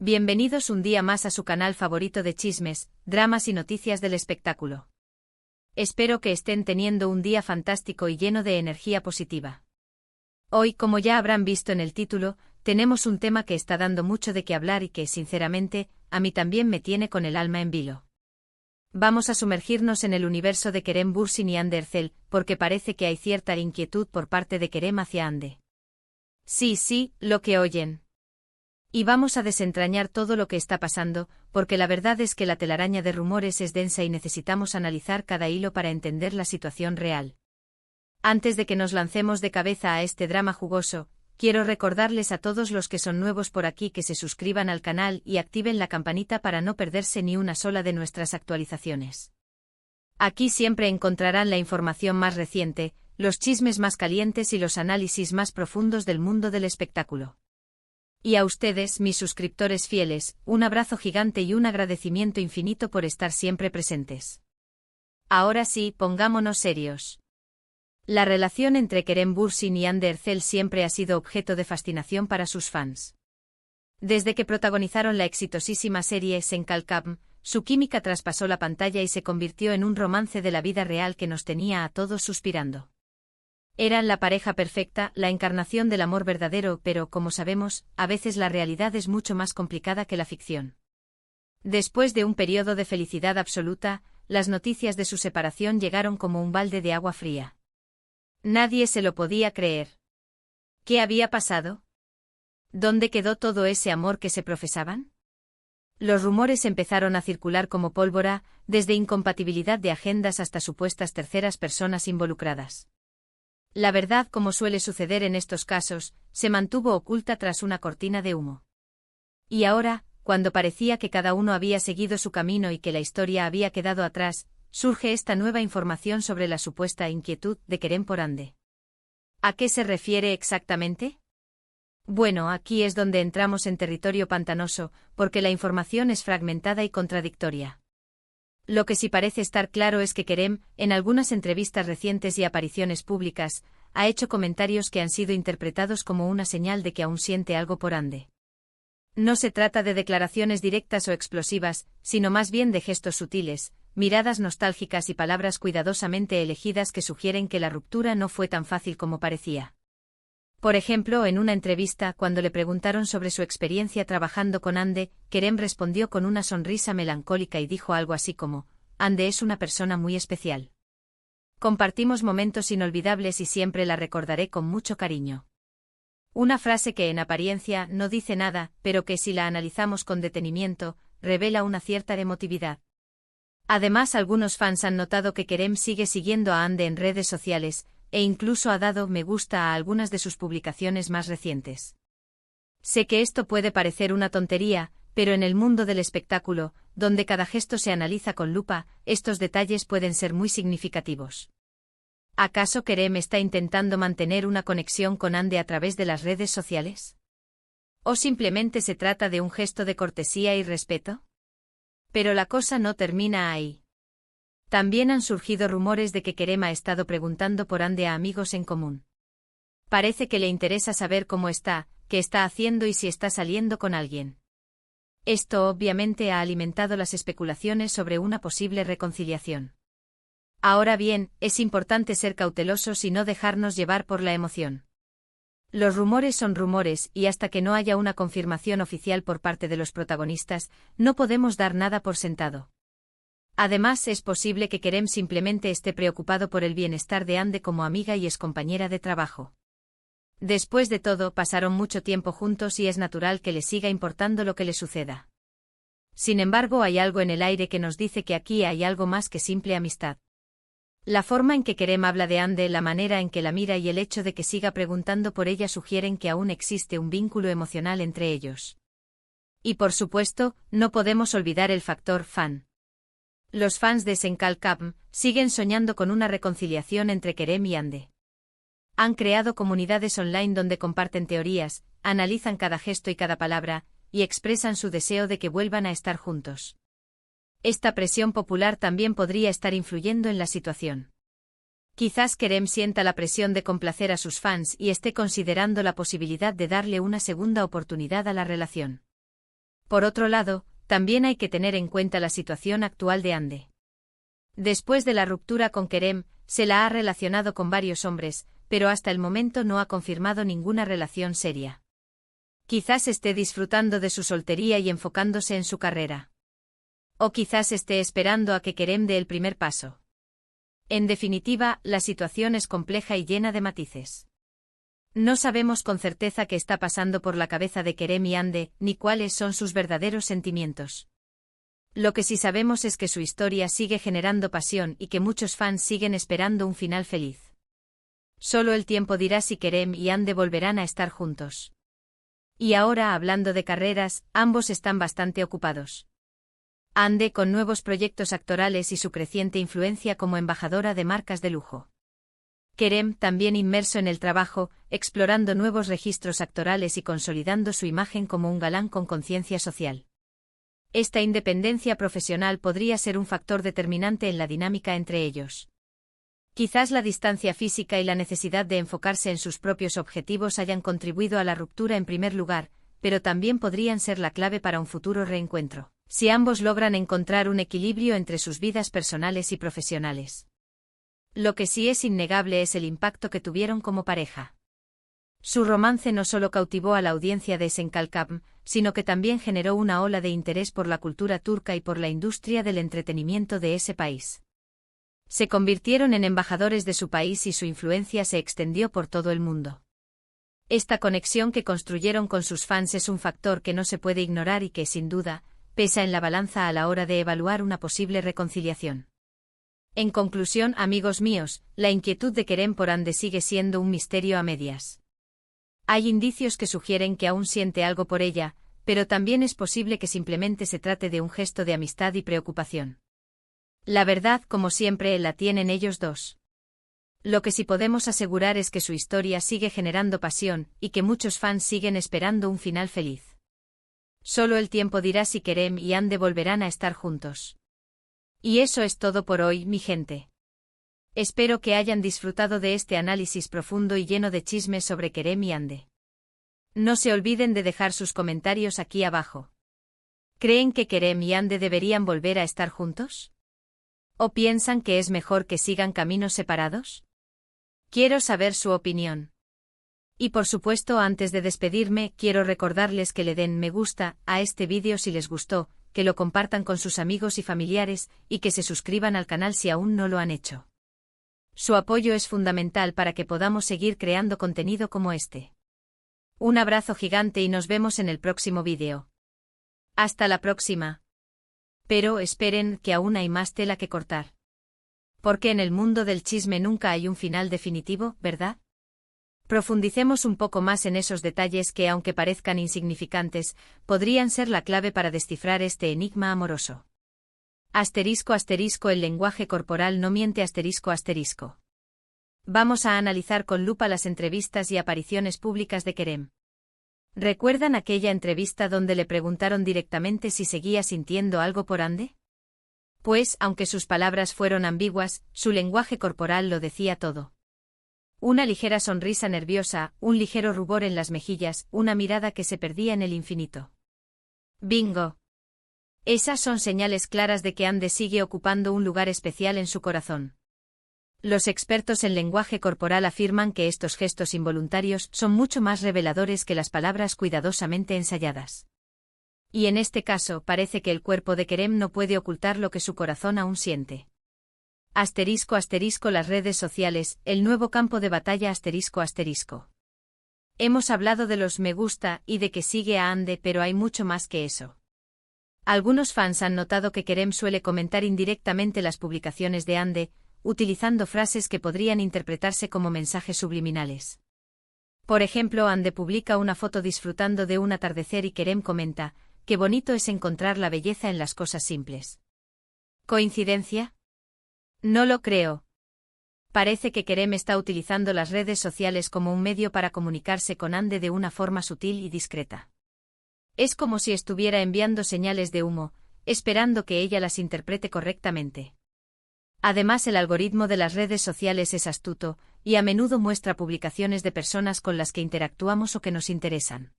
Bienvenidos un día más a su canal favorito de chismes, dramas y noticias del espectáculo. Espero que estén teniendo un día fantástico y lleno de energía positiva. Hoy, como ya habrán visto en el título, tenemos un tema que está dando mucho de qué hablar y que, sinceramente, a mí también me tiene con el alma en vilo. Vamos a sumergirnos en el universo de Kerem Bürsin y Hande Erçel, porque parece que hay cierta inquietud por parte de Kerem hacia Hande. Sí, lo que oyen. Y vamos a desentrañar todo lo que está pasando, porque la verdad es que la telaraña de rumores es densa y necesitamos analizar cada hilo para entender la situación real. Antes de que nos lancemos de cabeza a este drama jugoso, quiero recordarles a todos los que son nuevos por aquí que se suscriban al canal y activen la campanita para no perderse ni una sola de nuestras actualizaciones. Aquí siempre encontrarán la información más reciente, los chismes más calientes y los análisis más profundos del mundo del espectáculo. Y a ustedes, mis suscriptores fieles, un abrazo gigante y un agradecimiento infinito por estar siempre presentes. Ahora sí, pongámonos serios. La relación entre Kerem Bürsin y Hande Erçel siempre ha sido objeto de fascinación para sus fans. Desde que protagonizaron la exitosísima serie Sen Kalkam, su química traspasó la pantalla y se convirtió en un romance de la vida real que nos tenía a todos suspirando. Eran la pareja perfecta, la encarnación del amor verdadero, pero, como sabemos, a veces la realidad es mucho más complicada que la ficción. Después de un periodo de felicidad absoluta, las noticias de su separación llegaron como un balde de agua fría. Nadie se lo podía creer. ¿Qué había pasado? ¿Dónde quedó todo ese amor que se profesaban? Los rumores empezaron a circular como pólvora, desde incompatibilidad de agendas hasta supuestas terceras personas involucradas. La verdad, como suele suceder en estos casos, se mantuvo oculta tras una cortina de humo. Y ahora, cuando parecía que cada uno había seguido su camino y que la historia había quedado atrás, surge esta nueva información sobre la supuesta inquietud de Kerem por Hande. ¿A qué se refiere exactamente? Bueno, aquí es donde entramos en territorio pantanoso, porque la información es fragmentada y contradictoria. Lo que sí parece estar claro es que Kerem, en algunas entrevistas recientes y apariciones públicas, ha hecho comentarios que han sido interpretados como una señal de que aún siente algo por Hande. No se trata de declaraciones directas o explosivas, sino más bien de gestos sutiles, miradas nostálgicas y palabras cuidadosamente elegidas que sugieren que la ruptura no fue tan fácil como parecía. Por ejemplo, en una entrevista, cuando le preguntaron sobre su experiencia trabajando con Hande, Kerem respondió con una sonrisa melancólica y dijo algo así como: Hande es una persona muy especial. Compartimos momentos inolvidables y siempre la recordaré con mucho cariño. Una frase que en apariencia no dice nada, pero que si la analizamos con detenimiento, revela una cierta emotividad. Además, algunos fans han notado que Kerem sigue siguiendo a Hande en redes sociales, e incluso ha dado me gusta a algunas de sus publicaciones más recientes. Sé que esto puede parecer una tontería, pero en el mundo del espectáculo, donde cada gesto se analiza con lupa, estos detalles pueden ser muy significativos. ¿Acaso Kerem está intentando mantener una conexión con Hande a través de las redes sociales? ¿O simplemente se trata de un gesto de cortesía y respeto? Pero la cosa no termina ahí. También han surgido rumores de que Kerem ha estado preguntando por Hande a amigos en común. Parece que le interesa saber cómo está, qué está haciendo y si está saliendo con alguien. Esto obviamente ha alimentado las especulaciones sobre una posible reconciliación. Ahora bien, es importante ser cautelosos y no dejarnos llevar por la emoción. Los rumores son rumores y hasta que no haya una confirmación oficial por parte de los protagonistas, no podemos dar nada por sentado. Además, es posible que Kerem simplemente esté preocupado por el bienestar de Hande como amiga y excompañera de trabajo. Después de todo, pasaron mucho tiempo juntos y es natural que le siga importando lo que le suceda. Sin embargo, hay algo en el aire que nos dice que aquí hay algo más que simple amistad. La forma en que Kerem habla de Hande, la manera en que la mira y el hecho de que siga preguntando por ella sugieren que aún existe un vínculo emocional entre ellos. Y por supuesto, no podemos olvidar el factor fan. Los fans de Sen Kalkam siguen soñando con una reconciliación entre Kerem y Hande. Han creado comunidades online donde comparten teorías, analizan cada gesto y cada palabra, y expresan su deseo de que vuelvan a estar juntos. Esta presión popular también podría estar influyendo en la situación. Quizás Kerem sienta la presión de complacer a sus fans y esté considerando la posibilidad de darle una segunda oportunidad a la relación. Por otro lado, también hay que tener en cuenta la situación actual de Hande. Después de la ruptura con Kerem, se la ha relacionado con varios hombres, pero hasta el momento no ha confirmado ninguna relación seria. Quizás esté disfrutando de su soltería y enfocándose en su carrera. O quizás esté esperando a que Kerem dé el primer paso. En definitiva, la situación es compleja y llena de matices. No sabemos con certeza qué está pasando por la cabeza de Kerem y Hande, ni cuáles son sus verdaderos sentimientos. Lo que sí sabemos es que su historia sigue generando pasión y que muchos fans siguen esperando un final feliz. Solo el tiempo dirá si Kerem y Hande volverán a estar juntos. Y ahora, hablando de carreras, ambos están bastante ocupados. Hande con nuevos proyectos actorales y su creciente influencia como embajadora de marcas de lujo. Kerem también inmerso en el trabajo, explorando nuevos registros actorales y consolidando su imagen como un galán con conciencia social. Esta independencia profesional podría ser un factor determinante en la dinámica entre ellos. Quizás la distancia física y la necesidad de enfocarse en sus propios objetivos hayan contribuido a la ruptura en primer lugar, pero también podrían ser la clave para un futuro reencuentro, si ambos logran encontrar un equilibrio entre sus vidas personales y profesionales. Lo que sí es innegable es el impacto que tuvieron como pareja. Su romance no solo cautivó a la audiencia de Senkalkam, sino que también generó una ola de interés por la cultura turca y por la industria del entretenimiento de ese país. Se convirtieron en embajadores de su país y su influencia se extendió por todo el mundo. Esta conexión que construyeron con sus fans es un factor que no se puede ignorar y que, sin duda, pesa en la balanza a la hora de evaluar una posible reconciliación. En conclusión, amigos míos, la inquietud de Kerem por Hande sigue siendo un misterio a medias. Hay indicios que sugieren que aún siente algo por ella, pero también es posible que simplemente se trate de un gesto de amistad y preocupación. La verdad, como siempre, la tienen ellos dos. Lo que sí podemos asegurar es que su historia sigue generando pasión y que muchos fans siguen esperando un final feliz. Solo el tiempo dirá si Kerem y Hande volverán a estar juntos. Y eso es todo por hoy, mi gente. Espero que hayan disfrutado de este análisis profundo y lleno de chismes sobre Kerem y Hande. No se olviden de dejar sus comentarios aquí abajo. ¿Creen que Kerem y Hande deberían volver a estar juntos? ¿O piensan que es mejor que sigan caminos separados? Quiero saber su opinión. Y por supuesto, antes de despedirme, quiero recordarles que le den me gusta a este vídeo si les gustó, que lo compartan con sus amigos y familiares, y que se suscriban al canal si aún no lo han hecho. Su apoyo es fundamental para que podamos seguir creando contenido como este. Un abrazo gigante y nos vemos en el próximo vídeo. Hasta la próxima. Pero esperen, que aún hay más tela que cortar. Porque en el mundo del chisme nunca hay un final definitivo, ¿verdad? Profundicemos un poco más en esos detalles que, aunque parezcan insignificantes, podrían ser la clave para descifrar este enigma amoroso. ***, el lenguaje corporal no miente ***. Vamos a analizar con lupa las entrevistas y apariciones públicas de Kerem. ¿Recuerdan aquella entrevista donde le preguntaron directamente si seguía sintiendo algo por Hande? Pues, aunque sus palabras fueron ambiguas, su lenguaje corporal lo decía todo. Una ligera sonrisa nerviosa, un ligero rubor en las mejillas, una mirada que se perdía en el infinito. ¡Bingo! Esas son señales claras de que Hande sigue ocupando un lugar especial en su corazón. Los expertos en lenguaje corporal afirman que estos gestos involuntarios son mucho más reveladores que las palabras cuidadosamente ensayadas. Y en este caso, parece que el cuerpo de Kerem no puede ocultar lo que su corazón aún siente. ***, las redes sociales, el nuevo campo de batalla ***. Hemos hablado de los me gusta y de que sigue a Hande, pero hay mucho más que eso. Algunos fans han notado que Kerem suele comentar indirectamente las publicaciones de Hande, utilizando frases que podrían interpretarse como mensajes subliminales. Por ejemplo, Hande publica una foto disfrutando de un atardecer y Kerem comenta: «Qué bonito es encontrar la belleza en las cosas simples». ¿Coincidencia? No lo creo. Parece que Kerem está utilizando las redes sociales como un medio para comunicarse con Hande de una forma sutil y discreta. Es como si estuviera enviando señales de humo, esperando que ella las interprete correctamente. Además, el algoritmo de las redes sociales es astuto, y a menudo muestra publicaciones de personas con las que interactuamos o que nos interesan.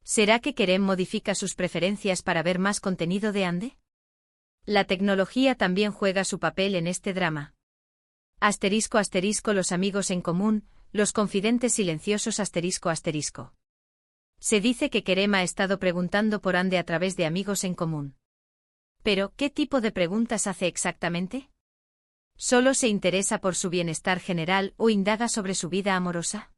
¿Será que Kerem modifica sus preferencias para ver más contenido de Ande? La tecnología también juega su papel en este drama. *** Los amigos en común, los confidentes silenciosos ***. Se dice que Kerem ha estado preguntando por Ande a través de amigos en común. Pero, ¿qué tipo de preguntas hace exactamente? ¿Solo se interesa por su bienestar general o indaga sobre su vida amorosa?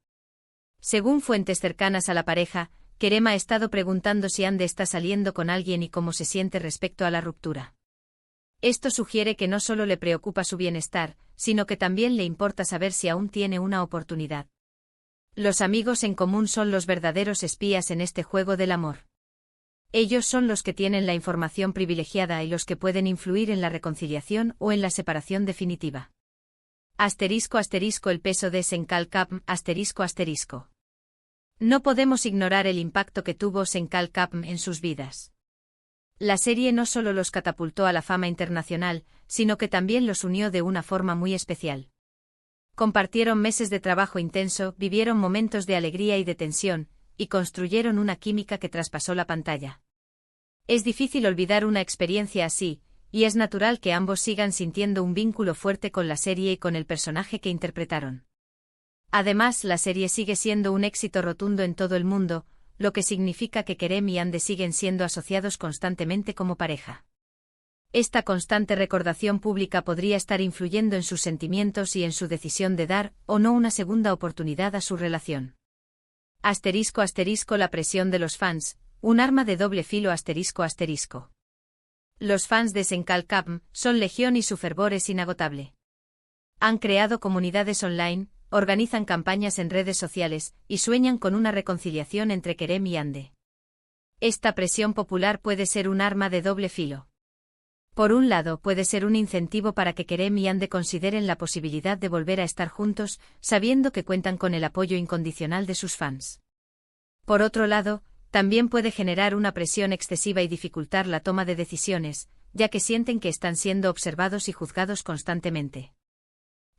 Según fuentes cercanas a la pareja, Kerem ha estado preguntando si Ande está saliendo con alguien y cómo se siente respecto a la ruptura. Esto sugiere que no solo le preocupa su bienestar, sino que también le importa saber si aún tiene una oportunidad. Los amigos en común son los verdaderos espías en este juego del amor. Ellos son los que tienen la información privilegiada y los que pueden influir en la reconciliación o en la separación definitiva. *** El peso de Senkal Kapm ***. No podemos ignorar el impacto que tuvo Senkal Kapm en sus vidas. La serie no solo los catapultó a la fama internacional, sino que también los unió de una forma muy especial. Compartieron meses de trabajo intenso, vivieron momentos de alegría y de tensión, y construyeron una química que traspasó la pantalla. Es difícil olvidar una experiencia así, y es natural que ambos sigan sintiendo un vínculo fuerte con la serie y con el personaje que interpretaron. Además, la serie sigue siendo un éxito rotundo en todo el mundo, lo que significa que Kerem y Ande siguen siendo asociados constantemente como pareja. Esta constante recordación pública podría estar influyendo en sus sentimientos y en su decisión de dar o no una segunda oportunidad a su relación. *** La presión de los fans, un arma de doble filo ***. Los fans de Senkal Kapm son legión y su fervor es inagotable. Han creado comunidades online, organizan campañas en redes sociales y sueñan con una reconciliación entre Kerem y Ande. Esta presión popular puede ser un arma de doble filo. Por un lado, puede ser un incentivo para que Kerem y Ande consideren la posibilidad de volver a estar juntos, sabiendo que cuentan con el apoyo incondicional de sus fans. Por otro lado, también puede generar una presión excesiva y dificultar la toma de decisiones, ya que sienten que están siendo observados y juzgados constantemente.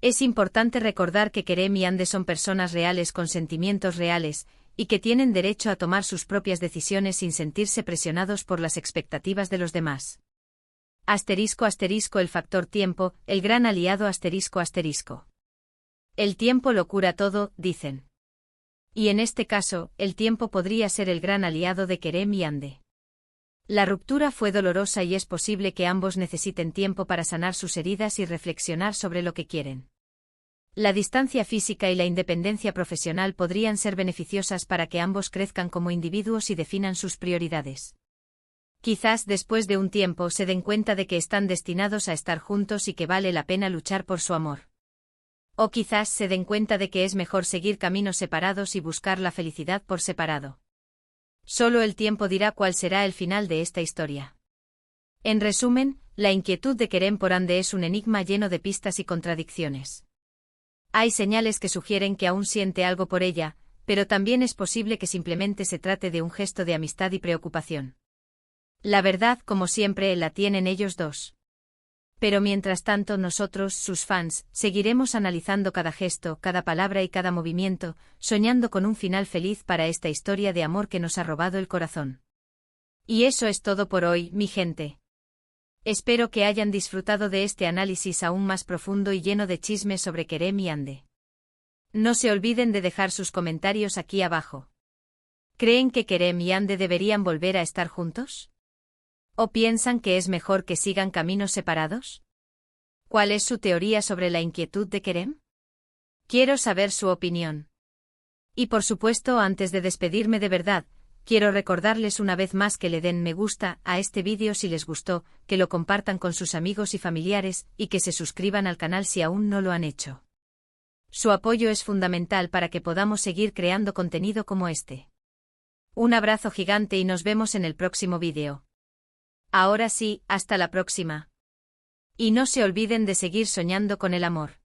Es importante recordar que Kerem y Ande son personas reales con sentimientos reales, y que tienen derecho a tomar sus propias decisiones sin sentirse presionados por las expectativas de los demás. *** El factor tiempo, el gran aliado ***. El tiempo lo cura todo, dicen. Y en este caso, el tiempo podría ser el gran aliado de Kerem y Ande. La ruptura fue dolorosa y es posible que ambos necesiten tiempo para sanar sus heridas y reflexionar sobre lo que quieren. La distancia física y la independencia profesional podrían ser beneficiosas para que ambos crezcan como individuos y definan sus prioridades. Quizás después de un tiempo se den cuenta de que están destinados a estar juntos y que vale la pena luchar por su amor. O quizás se den cuenta de que es mejor seguir caminos separados y buscar la felicidad por separado. Solo el tiempo dirá cuál será el final de esta historia. En resumen, la inquietud de Kerem por Ande es un enigma lleno de pistas y contradicciones. Hay señales que sugieren que aún siente algo por ella, pero también es posible que simplemente se trate de un gesto de amistad y preocupación. La verdad, como siempre, la tienen ellos dos. Pero mientras tanto nosotros, sus fans, seguiremos analizando cada gesto, cada palabra y cada movimiento, soñando con un final feliz para esta historia de amor que nos ha robado el corazón. Y eso es todo por hoy, mi gente. Espero que hayan disfrutado de este análisis aún más profundo y lleno de chismes sobre Kerem y Ande. No se olviden de dejar sus comentarios aquí abajo. ¿Creen que Kerem y Ande deberían volver a estar juntos? ¿O piensan que es mejor que sigan caminos separados? ¿Cuál es su teoría sobre la inquietud de Kerem? Quiero saber su opinión. Y por supuesto, antes de despedirme de verdad, quiero recordarles una vez más que le den me gusta a este vídeo si les gustó, que lo compartan con sus amigos y familiares, y que se suscriban al canal si aún no lo han hecho. Su apoyo es fundamental para que podamos seguir creando contenido como este. Un abrazo gigante y nos vemos en el próximo vídeo. Ahora sí, hasta la próxima. Y no se olviden de seguir soñando con el amor.